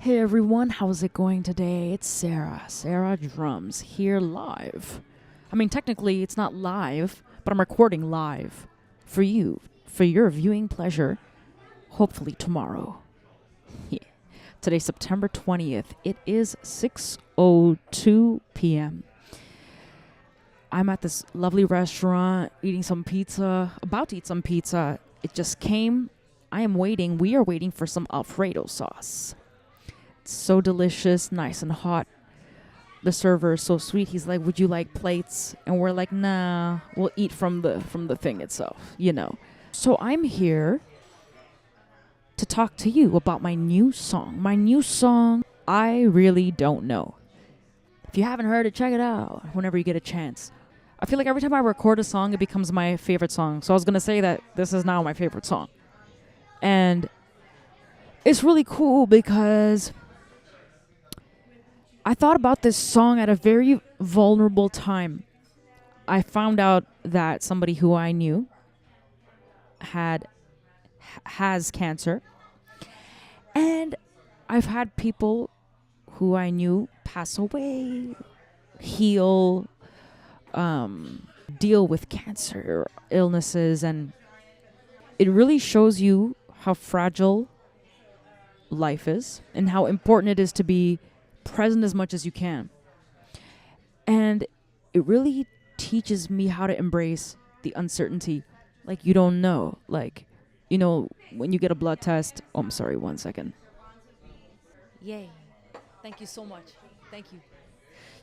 Hey everyone, how's it going today? It's Sarah Drums, here live. I mean, technically it's not live, but I'm recording live for you, for your viewing pleasure, hopefully tomorrow. Yeah. Today's September 20th. It is 6:02 p.m. I'm at this lovely restaurant eating some pizza, about to eat some pizza. It just came. I am waiting. We are waiting for some Alfredo sauce. So delicious, nice and hot. The server is so sweet. He's like, "Would you like plates?" And we're like, "Nah, we'll eat from the thing itself." So I'm here to talk to you about my new song. My new song, I really don't know. If you haven't heard it, check it out whenever you get a chance. I feel like every time I record a song, it becomes my favorite song. So I was gonna say that this is now my favorite song. And it's really cool because I thought about this song at a very vulnerable time. I found out that somebody who I knew has cancer, and I've had people who I knew pass away, heal, deal with cancer illnesses, and it really shows you how fragile life is and how important it is to be present as much as you can. And it really teaches me how to embrace the uncertainty. Like, you don't know. Like, when you get a blood test. Oh, I'm sorry, 1 second. Yay. Thank you so much. Thank you.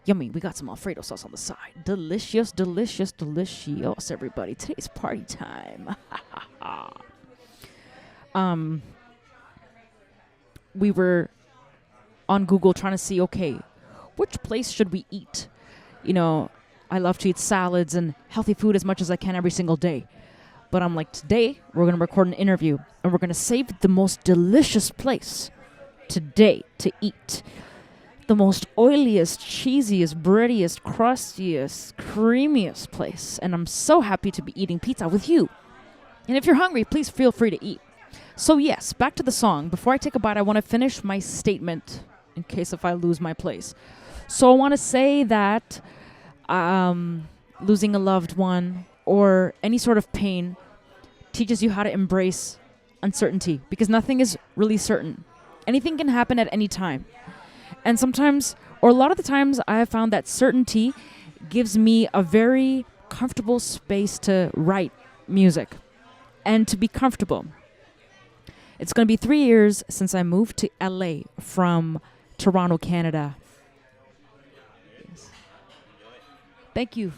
Yummy. We got some Alfredo sauce on the side. Delicious, delicious, delicious, everybody. Today's party time. We were on Google trying to see, okay, which place should we eat? I love to eat salads and healthy food as much as I can every single day. But I'm like, today we're going to record an interview and we're going to save the most delicious place today to eat. The most oiliest, cheesiest, breadiest, crustiest, creamiest place. And I'm so happy to be eating pizza with you. And if you're hungry, please feel free to eat. So yes, back to the song. Before I take a bite, I want to finish my statement in case if I lose my place. So I want to say that losing a loved one or any sort of pain teaches you how to embrace uncertainty, because nothing is really certain. Anything can happen at any time. And sometimes, or a lot of the times, I have found that certainty gives me a very comfortable space to write music and to be comfortable. It's going to be 3 years since I moved to LA from Toronto, Canada. Yes. Thank you.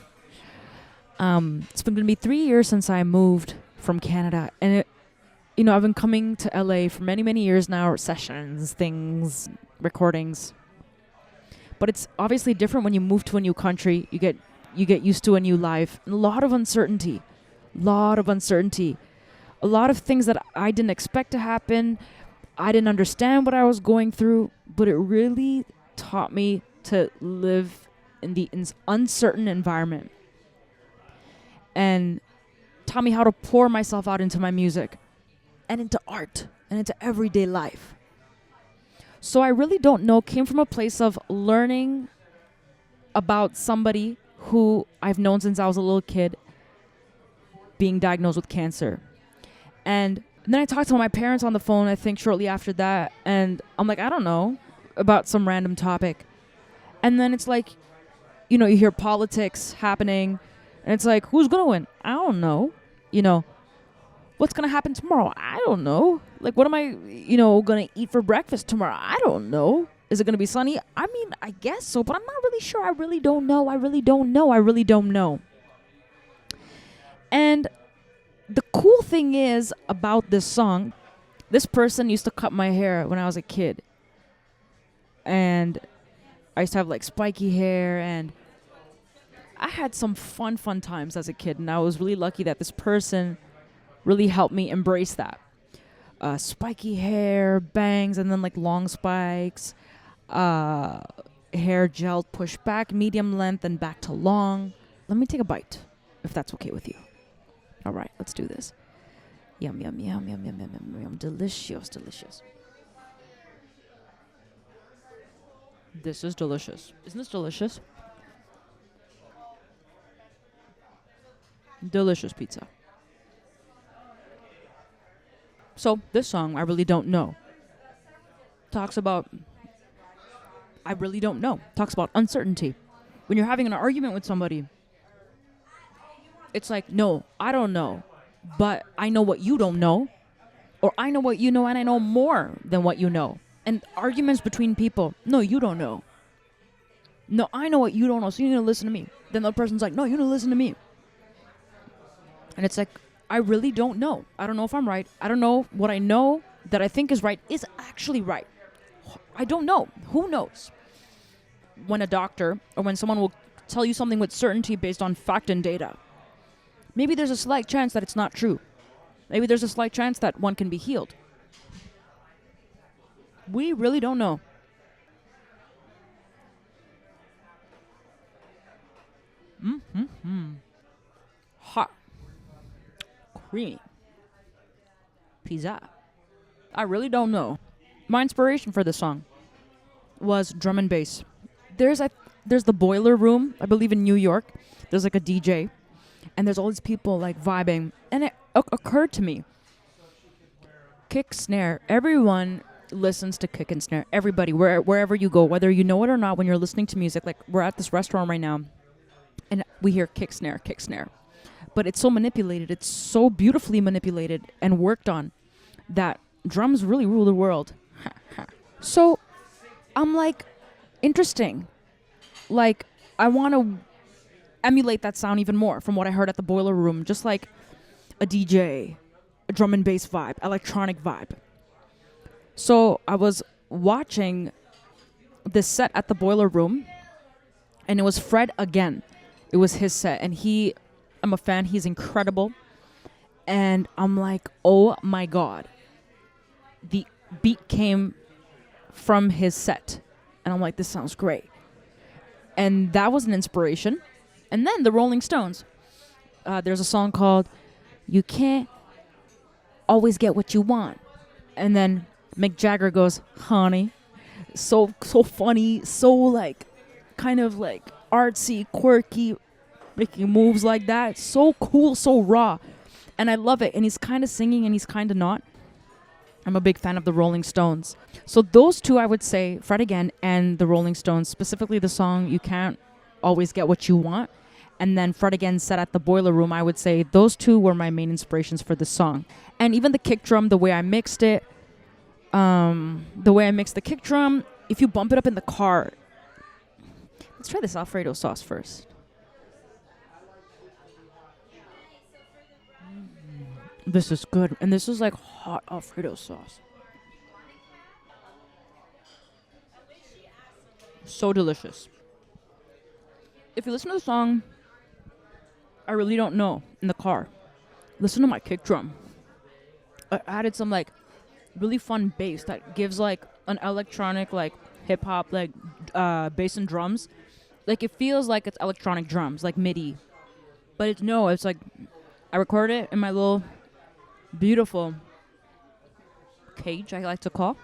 It's been going to be 3 years since I moved from Canada. And, I've been coming to LA for many, many years now, sessions, things, recordings. But it's obviously different when you move to a new country. You get used to a new life. And a lot of uncertainty. A lot of things that I didn't expect to happen. I didn't understand what I was going through, but it really taught me to live in the uncertain environment and taught me how to pour myself out into my music and into art and into everyday life. So I really don't know, came from a place of learning about somebody who I've known since I was a little kid being diagnosed with cancer. And then I talked to my parents on the phone, I think shortly after that, and I'm like, I don't know, about some random topic. And then it's like, you hear politics happening, and it's like, who's going to win? I don't know. What's going to happen tomorrow? I don't know. Like, what am I, going to eat for breakfast tomorrow? I don't know. Is it going to be sunny? I mean, I guess so, but I'm not really sure. I really don't know. And the cool thing is about this song, this person used to cut my hair when I was a kid. And I used to have like spiky hair, and I had some fun times as a kid. And I was really lucky that this person really helped me embrace that. Spiky hair, bangs, and then like long spikes, hair gelled, pushed back, medium length, and back to long. Let me take a bite, if that's okay with you. All right, let's do this. Yum, yum, yum, yum, yum, yum, yum, yum. Delicious, delicious. This is delicious. Isn't this delicious? Delicious pizza. So, this song, I Really Don't Know, talks about, I really don't know, talks about uncertainty. When you're having an argument with somebody, it's like, no, I don't know, but I know what you don't know, or I know what you know and I know more than what you know. And arguments between people, no, you don't know. No, I know what you don't know, so you need to listen to me. Then the person's like, no, you need to listen to me. And it's like, I really don't know. I don't know if I'm right. I don't know what I know that I think is right is actually right. I don't know. Who knows? When a doctor or when someone will tell you something with certainty based on fact and data, maybe there's a slight chance that it's not true. Maybe there's a slight chance that one can be healed. We really don't know. Hot. Creamy. Pizza. I really don't know. My inspiration for this song was drum and bass. There's the Boiler Room, I believe in New York. There's like a DJ, and there's all these people like vibing, and it occurred to me. Kick, snare. Everyone listens to kick and snare. Everybody, wherever you go, whether you know it or not, when you're listening to music, like we're at this restaurant right now, and we hear kick, snare, kick, snare. But it's so manipulated. It's so beautifully manipulated and worked on that drums really rule the world. So I'm like, interesting. Like, I want to emulate that sound even more from what I heard at the Boiler Room. Just like a DJ, a drum and bass vibe, electronic vibe. So I was watching this set at the Boiler Room, and it was Fred again. It was his set, and I'm a fan. He's incredible. And I'm like, oh my God. The beat came from his set. And I'm like, this sounds great. And that was an inspiration. And then the Rolling Stones. There's a song called You Can't Always Get What You Want. And then Mick Jagger goes, honey. So funny. So like, kind of like artsy, quirky, making moves like that. So cool, so raw. And I love it. And he's kind of singing and he's kind of not. I'm a big fan of the Rolling Stones. So those two, I would say, Fred again and the Rolling Stones, specifically the song You Can't Always Get What You Want. And then Fred again set at the Boiler Room. I would say those two were my main inspirations for the song. And even the kick drum, the way I mixed it, the kick drum, if you bump it up in the car. Let's try this Alfredo sauce first. This is good. And this is like hot Alfredo sauce. So delicious. If you listen to the song I Really Don't Know in the car, listen to my kick drum. I added some like really fun bass that gives like an electronic like hip hop like bass and drums. Like it feels like it's electronic drums, like MIDI. But it's like I recorded it in my little beautiful cage, I like to call,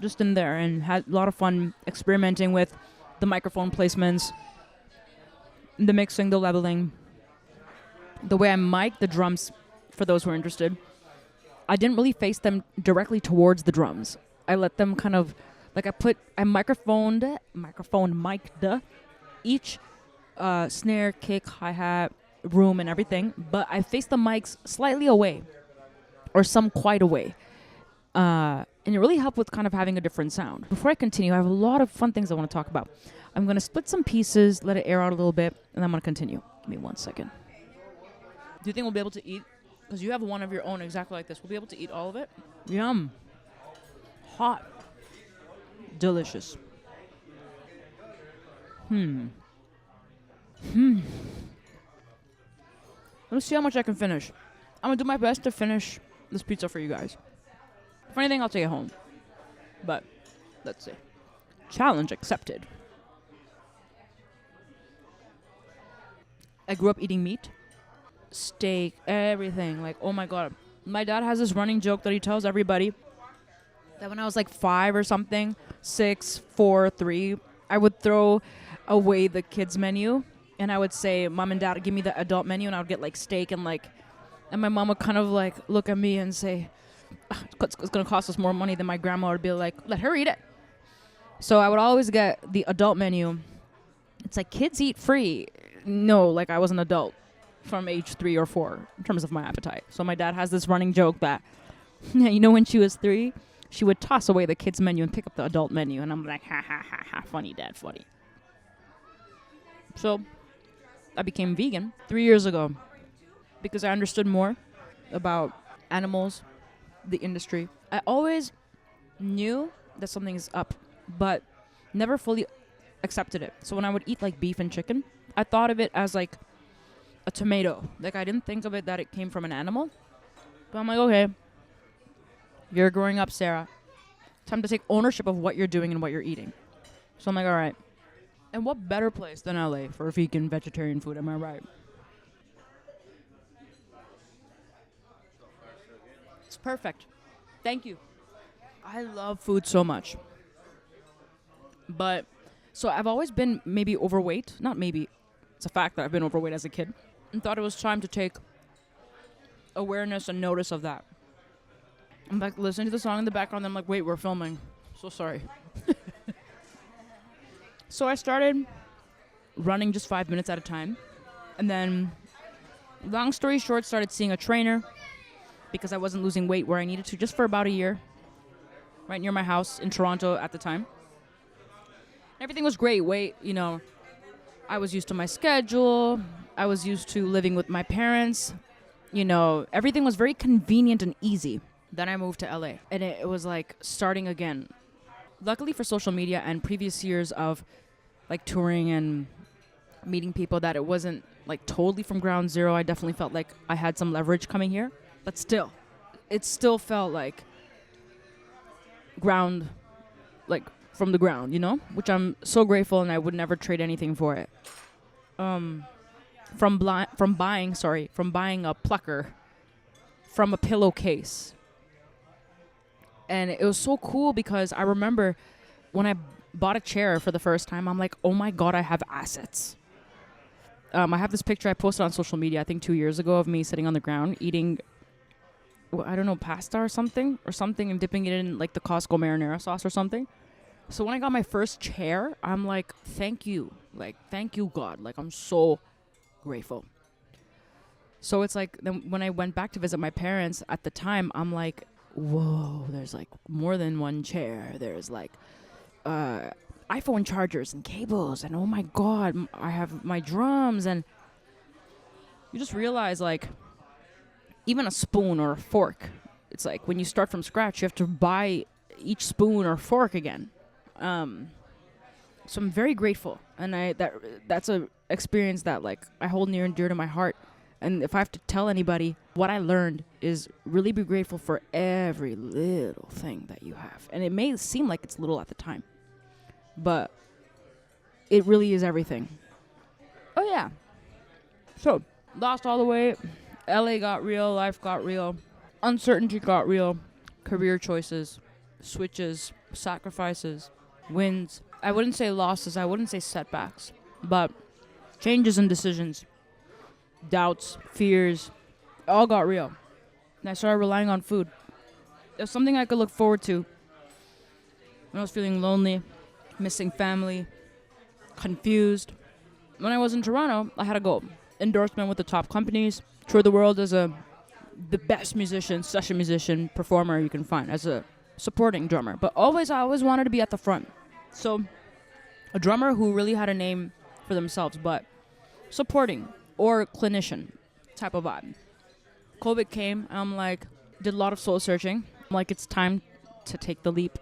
just in there, and had a lot of fun experimenting with the microphone placements, the mixing, the leveling, the way I mic the drums. For those who are interested, I didn't really face them directly towards the drums. I let them kind of like I microphoned each snare, kick, hi-hat, room, and everything, but I faced the mics slightly away, or some quite away. And it really helped with kind of having a different sound. Before I continue, I have a lot of fun things I want to talk about. I'm going to split some pieces, let it air out a little bit, and I'm going to continue. Give me 1 second. Do you think we'll be able to eat? Because you have one of your own exactly like this. We'll be able to eat all of it? Yum. Hot. Delicious. Let me see how much I can finish. I'm going to do my best to finish this pizza for you guys. If anything, I'll take it home. But, let's see. Challenge accepted. I grew up eating meat, steak, everything. Like, oh my God. My dad has this running joke that he tells everybody that when I was like 5 or something, 6, 4, 3, I would throw away the kids menu and I would say, Mom and Dad, give me the adult menu, and I would get like steak and like, and my mom would kind of like look at me and say, it's going to cost us more money than my grandma would be like, let her eat it. So I would always get the adult menu. It's like kids eat free. No, like I was an adult from age 3 or 4 in terms of my appetite. So my dad has this running joke that, you know, when she was 3, she would toss away the kids menu and pick up the adult menu. And I'm like, ha, ha, ha, ha, funny, Dad, funny. So I became vegan 3 years ago because I understood more about animals, the industry. I always knew that something is up, but never fully accepted it. So when I would eat like beef and chicken, I thought of it as like a tomato. Like I didn't think of it that it came from an animal. But I'm like, okay, you're growing up, Sarah. Time to take ownership of what you're doing and what you're eating. So I'm like, all right. And what better place than LA for vegan, vegetarian food, am I right? It's perfect. Thank you. I love food so much. But, so I've always been maybe overweight. Not maybe. It's a fact that I've been overweight as a kid. And thought it was time to take awareness and notice of that. I'm like listening to the song in the background, and I'm like, wait, we're filming. So sorry. So I started running just 5 minutes at a time. And then, long story short, started seeing a trainer because I wasn't losing weight where I needed to, just for about a year. Right near my house in Toronto at the time. Everything was great. I was used to my schedule. I was used to living with my parents. Everything was very convenient and easy. Then I moved to LA, and it was like starting again. Luckily for social media and previous years of like touring and meeting people, that it wasn't like totally from ground zero. I definitely felt like I had some leverage coming here, but still, it still felt like ground, like from the ground, which I'm so grateful, and I would never trade anything for it. From buying a plucker from a pillowcase. And it was so cool because I remember when I bought a chair for the first time, I'm like, oh my God, I have assets. I have this picture I posted on social media, I think 2 years ago, of me sitting on the ground eating, I don't know, pasta or something, and dipping it in like the Costco marinara sauce or something. So when I got my first chair, I'm like, thank you. Like, thank you, God. Like, I'm so grateful. So it's like, then when I went back to visit my parents at the time, I'm like, whoa, there's like more than one chair. There's like iPhone chargers and cables, and oh my God, I have my drums. And you just realize, like, even a spoon or a fork, it's like when you start from scratch, you have to buy each spoon or fork again. So I'm very grateful, and that's a experience that like I hold near and dear to my heart. And if I have to tell anybody, what I learned is really be grateful for every little thing that you have. And it may seem like it's little at the time, but it really is everything. Oh yeah. So lost all the weight. LA got real. Life got real. Uncertainty got real. Career choices, switches, sacrifices, wins. I wouldn't say losses. I wouldn't say setbacks, but changes and decisions. Doubts, fears, all got real. And I started relying on food. It was something I could look forward to when I was feeling lonely, missing family, confused. When I was in Toronto, I had a goal. Endorsement with the top companies, tour the world as the best musician, session musician, performer you can find, as a supporting drummer. But I always wanted to be at the front. So a drummer who really had a name for themselves, but supporting, or clinician type of vibe. COVID came, and I'm like, did a lot of soul searching. I'm like, it's time to take the leap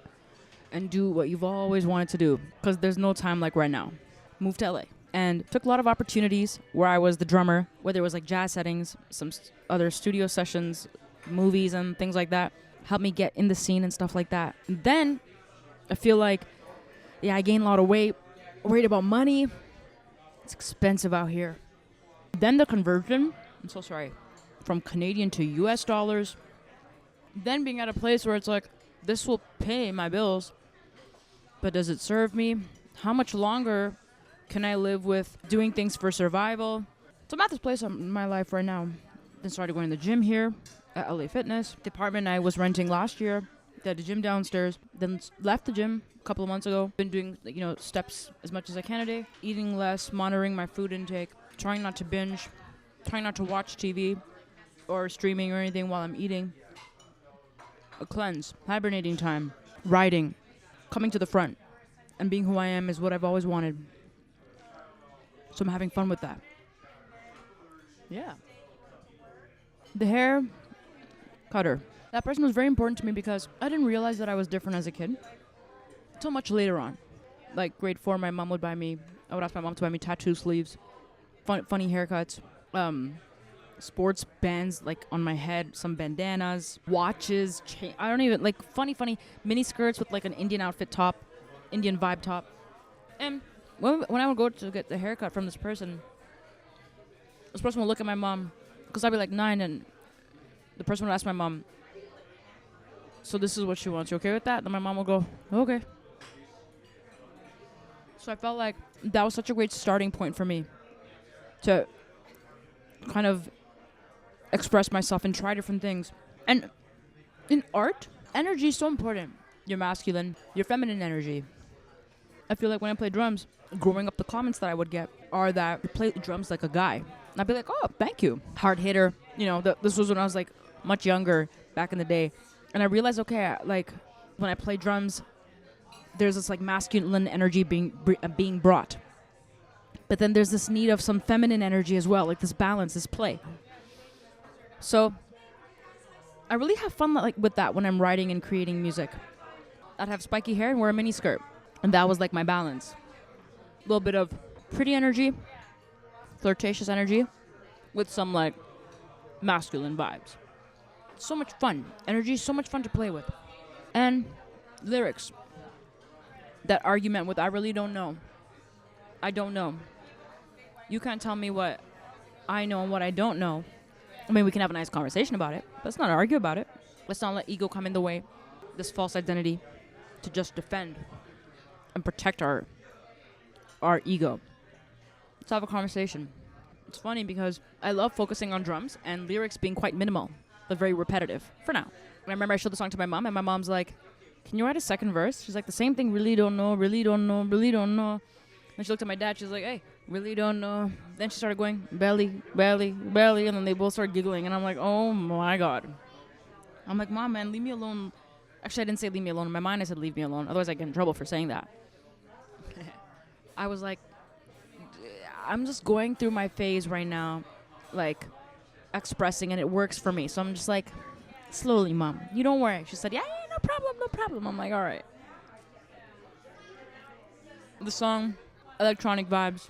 and do what you've always wanted to do, because there's no time like right now. Moved to LA and took a lot of opportunities where I was the drummer, whether it was like jazz settings, some other studio sessions, movies and things like that. Helped me get in the scene and stuff like that. And then I feel like, yeah, I gained a lot of weight, worried about money. It's expensive out here. Then the conversion, I'm so sorry, from Canadian to US dollars. Then being at a place where it's like, this will pay my bills, but does it serve me? How much longer can I live with doing things for survival? So I'm at this place in my life right now. Then started going to the gym here at LA Fitness. The apartment I was renting last year, they had a gym downstairs. Then left the gym a couple of months ago. Been doing, steps as much as I can a day. Eating less, monitoring my food intake, trying not to binge, trying not to watch TV or streaming or anything while I'm eating. A cleanse, hibernating time, writing, coming to the front, and being who I am is what I've always wanted. So I'm having fun with that. Yeah. The hair cutter. That person was very important to me because I didn't realize that I was different as a kid until much later on. Like grade 4, my mom would I would ask my mom to buy me tattoo sleeves, funny haircuts, sports bands like on my head, some bandanas, watches, I don't even, like funny mini skirts with like an Indian outfit top, Indian vibe top. And when I would go to get the haircut from this person would look at my mom, because I'd be like 9, and the person would ask my mom, so this is what she wants, you okay with that? Then my mom would go, okay. So I felt like that was such a great starting point for me to kind of express myself and try different things. And in art, energy is so important. Your masculine, your feminine energy. I feel like when I play drums, growing up, the comments that I would get are that you play the drums like a guy. And I'd be like, oh, thank you. Hard hitter. This was when I was like much younger, back in the day. And I realized, okay, like when I play drums, there's this like masculine energy being brought. But then there's this need of some feminine energy as well, like this balance, this play. So I really have fun like with that when I'm writing and creating music. I'd have spiky hair and wear a mini skirt. And that was like my balance. A little bit of pretty energy, flirtatious energy, with some like masculine vibes. So much fun. Energy is so much fun to play with. And lyrics. That argument with I really don't know. I don't know. You can't tell me what I know and what I don't know. I mean, we can have a nice conversation about it. But let's not argue about it. Let's not let ego come in the way. This false identity to just defend and protect our ego. Let's have a conversation. It's funny because I love focusing on drums and lyrics being quite minimal, but very repetitive for now. And I remember I showed the song to my mom, and my mom's like, can you write a second verse? She's like, the same thing, really don't know, really don't know, really don't know. And she looked at my dad, she's like, hey, really don't know. Then she started going, belly, belly, belly, and then they both started giggling, and I'm like, oh my God. I'm like, Mom, man, leave me alone. Actually, I didn't say leave me alone. In my mind, I said leave me alone. Otherwise, I get in trouble for saying that. I was like, I'm just going through my phase right now, like, expressing, and it works for me. So I'm just like, slowly, Mom. You don't worry. She said, yeah, no problem, no problem. I'm like, all right. The song, electronic vibes.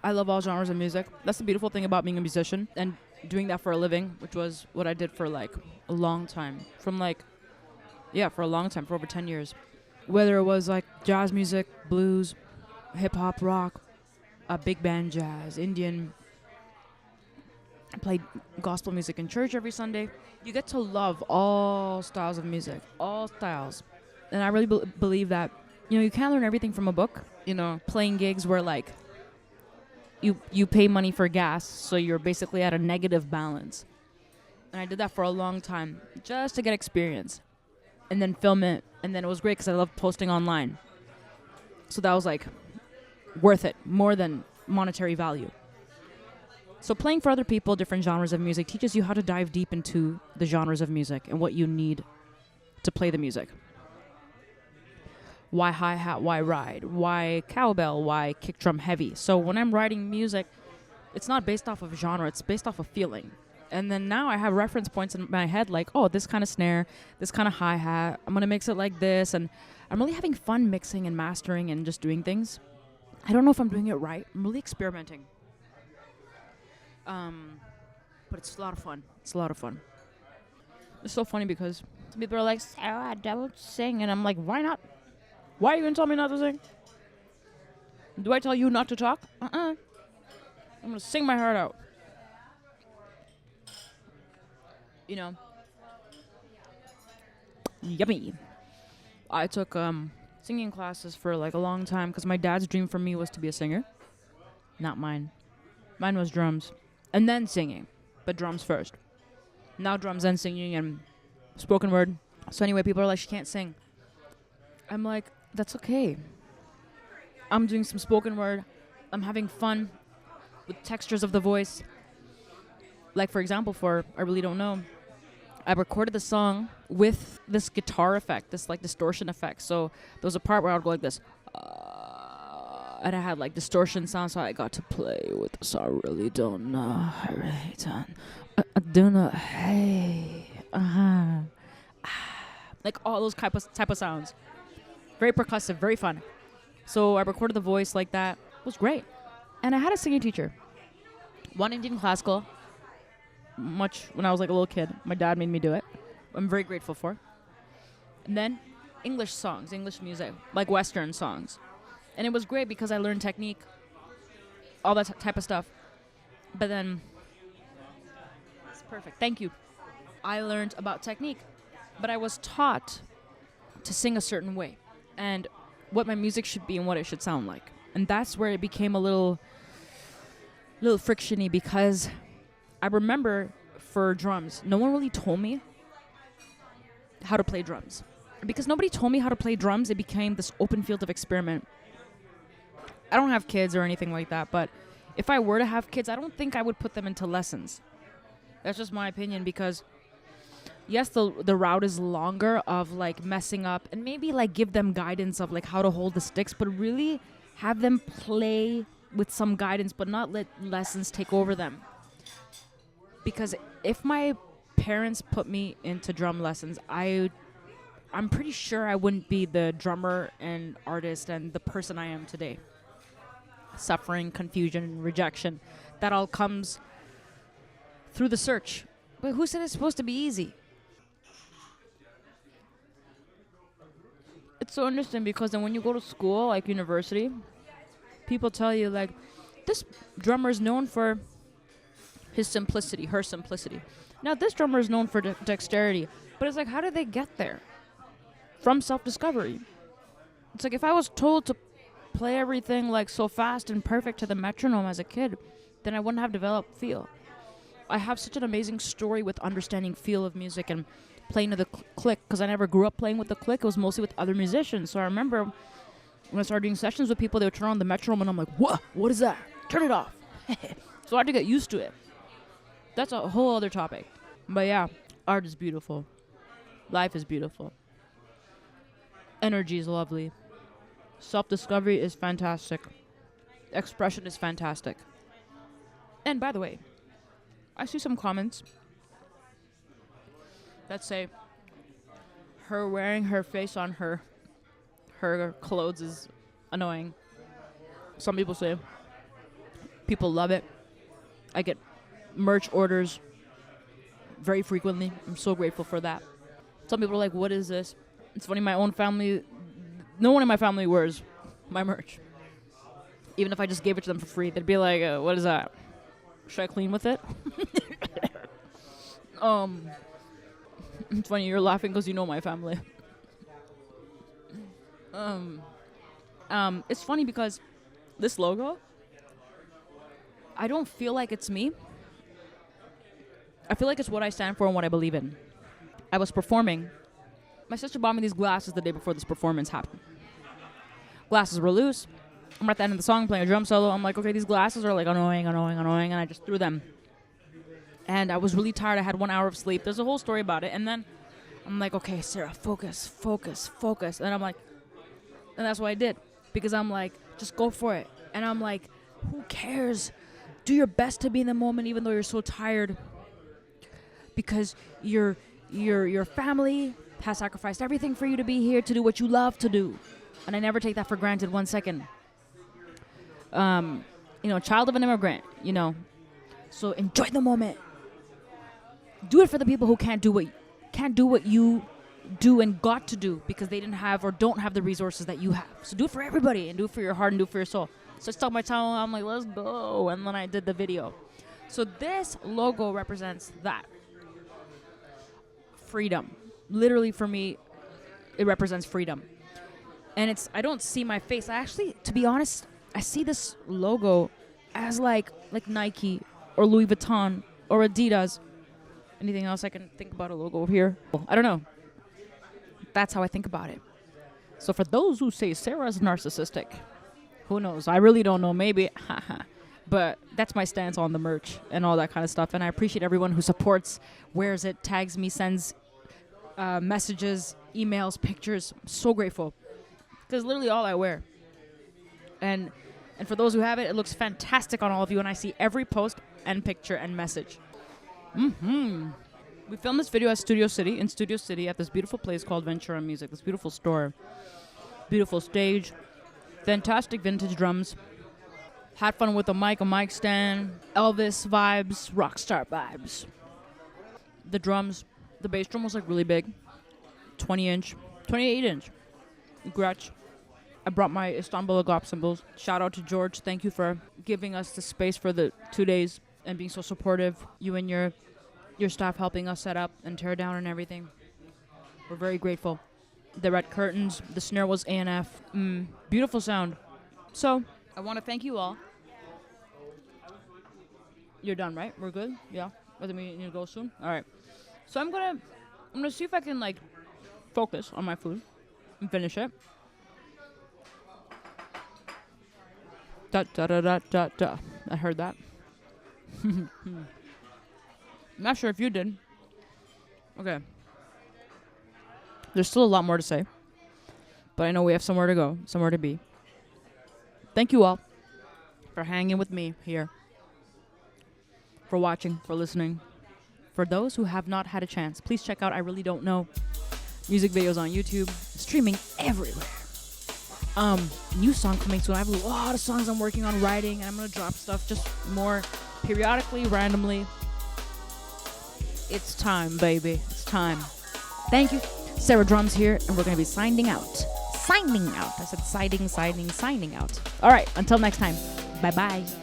I love all genres of music. That's the beautiful thing about being a musician and doing that for a living, which was what I did for, like, a long time. For a long time, for over 10 years. Whether it was, like, jazz music, blues, hip-hop, rock, big band jazz, Indian. I played gospel music in church every Sunday. You get to love all styles of music, all styles. And I really believe that, you can't learn everything from a book. Playing gigs where, like, you pay money for gas, so you're basically at a negative balance. And I did that for a long time, just to get experience. And then film it. And then it was great because I love posting online. So that was, like, worth it, more than monetary value. So playing for other people, different genres of music, teaches you how to dive deep into the genres of music and what you need to play the music. Why hi-hat, why ride, why cowbell, why kick drum heavy. So when I'm writing music, it's not based off of genre, it's based off of feeling. And then now I have reference points in my head like, oh, this kind of snare, this kind of hi-hat, I'm going to mix it like this. And I'm really having fun mixing and mastering and just doing things. I don't know if I'm doing it right. I'm really experimenting. But it's a lot of fun. It's a lot of fun. It's so funny because people are like, Sarah, don't sing. And I'm like, why not? Why are you going to tell me not to sing? Do I tell you not to talk? I'm going to sing my heart out. Yummy. I took singing classes for like a long time because my dad's dream for me was to be a singer. Not mine. Mine was drums and then singing, but drums first. Now drums and singing and spoken word. So anyway, people are like, she can't sing. I'm like, that's okay. I'm doing some spoken word. I'm having fun with textures of the voice. Like, for example, for I Really Don't Know, I recorded the song with this guitar effect, this like distortion effect. So there was a part where I would go like this. And I had like distortion sound, so I got to play with the song. I really don't know. I really don't. I do not. Hey. Like all those type of sounds. Very percussive, very fun. So I recorded the voice like that. It was great. And I had a singing teacher. One Indian classical. Much when I was like a little kid. My dad made me do it. I'm very grateful for. And then English songs, English music, like Western songs. And it was great because I learned technique, all that type of stuff. But then, it's perfect. Thank you. I learned about technique, but I was taught to sing a certain way and what my music should be and what it should sound like. And that's where it became a little frictiony because I remember for drums, no one really told me how to play drums. Because nobody told me how to play drums, it became this open field of experiment. I don't have kids or anything like that, but if I were to have kids, I don't think I would put them into lessons. That's just my opinion because, yes, the route is longer of like messing up and maybe like give them guidance of like how to hold the sticks, but really have them play with some guidance, but not let lessons take over them. Because if my parents put me into drum lessons, I'm pretty sure I wouldn't be the drummer and artist and the person I am today. Suffering, confusion, rejection. That all comes through the search. But who said it's supposed to be easy? It's so interesting because then when you go to school, like university, people tell you like, this drummer is known for his simplicity, her simplicity. Now this drummer is known for dexterity. But it's like, how did they get there? From self-discovery. It's like if I was told to play everything like so fast and perfect to the metronome as a kid, then I wouldn't have developed feel. I have such an amazing story with understanding feel of music and playing to the click because I never grew up playing with the click. It was mostly with other musicians. So I remember when I started doing sessions with people, they would turn on the metronome and I'm like, what is that? Turn it off. So I had to get used to it. That's a whole other topic. But yeah, art is beautiful. Life is beautiful. Energy is lovely. Self-discovery is fantastic. Expression is fantastic. And by the way, I see some comments that say her wearing her face on her clothes is annoying. Some people say people love it. I get merch orders very frequently. I'm so grateful for that. Some people are like, what is this? It's funny, my own family, no one in my family wears my merch. Even if I just gave it to them for free, they'd be like, what is that? Should I clean with it? It's funny, you're laughing because you know my family. It's funny because this logo, I don't feel like it's me. I feel like it's what I stand for and what I believe in. I was performing. My sister bought me these glasses the day before this performance happened. Glasses were loose. I'm at the end of the song playing a drum solo. I'm like, okay, these glasses are like annoying, and I just threw them. And I was really tired. I had 1 hour of sleep. There's a whole story about it. And then I'm like, okay, Sarah, focus. And I'm like, and that's what I did. Because I'm like, just go for it. And I'm like, who cares? Do your best to be in the moment even though you're so tired. Because your family has sacrificed everything for you to be here to do what you love to do. And I never take that for granted 1 second. Child of an immigrant, So enjoy the moment. Do it for the people who can't do what you do and got to do because they didn't have or don't have the resources that you have. So do it for everybody and do it for your heart and do it for your soul. So I stuck my tongue, I'm like, let's go. And then I did the video. So this logo represents that. Freedom. Literally for me, it represents freedom. And I don't see my face. I actually, to be honest, I see this logo as like Nike or Louis Vuitton or Adidas. Anything else I can think about a logo here? I don't know. That's how I think about it. So for those who say Sarah's narcissistic, who knows? I really don't know. Maybe. But that's my stance on the merch and all that kind of stuff. And I appreciate everyone who supports, wears it, tags me, sends messages, emails, pictures. I'm so grateful. Because literally all I wear. And for those who have it, it looks fantastic on all of you. And I see every post and picture and message. We filmed this video at Studio City, at this beautiful place called Ventura Music. This beautiful store. Beautiful stage. Fantastic vintage drums. Had fun with a mic stand. Elvis vibes. Rockstar vibes. The drums. The bass drum was like really big. 20-inch. 28-inch. Gretsch. I brought my Istanbul Agop cymbals. Shout out to George. Thank you for giving us the space for the 2 days and being so supportive. You and your staff helping us set up and tear down and everything. We're very grateful. The red curtains. The snare was A&F. Beautiful sound. So, I want to thank you all. You're done, right? We're good? Yeah? I think we need to go soon? Alright. So I'm gonna see if I can like focus on my food and finish it. Da da da da da da. I heard that. I'm not sure if you did. Okay. There's still a lot more to say. But I know we have somewhere to go, somewhere to be. Thank you all for hanging with me here. For watching, for listening. For those who have not had a chance, please check out I Really Don't Know. Music videos on YouTube. Streaming everywhere. New song coming soon. I have a lot of songs I'm working on writing, and I'm gonna drop stuff just more periodically, randomly. It's time, baby. It's time. Thank you. Sarah Drums here, and we're gonna be signing out. Signing out. I said signing out. All right. Until next time. Bye-bye.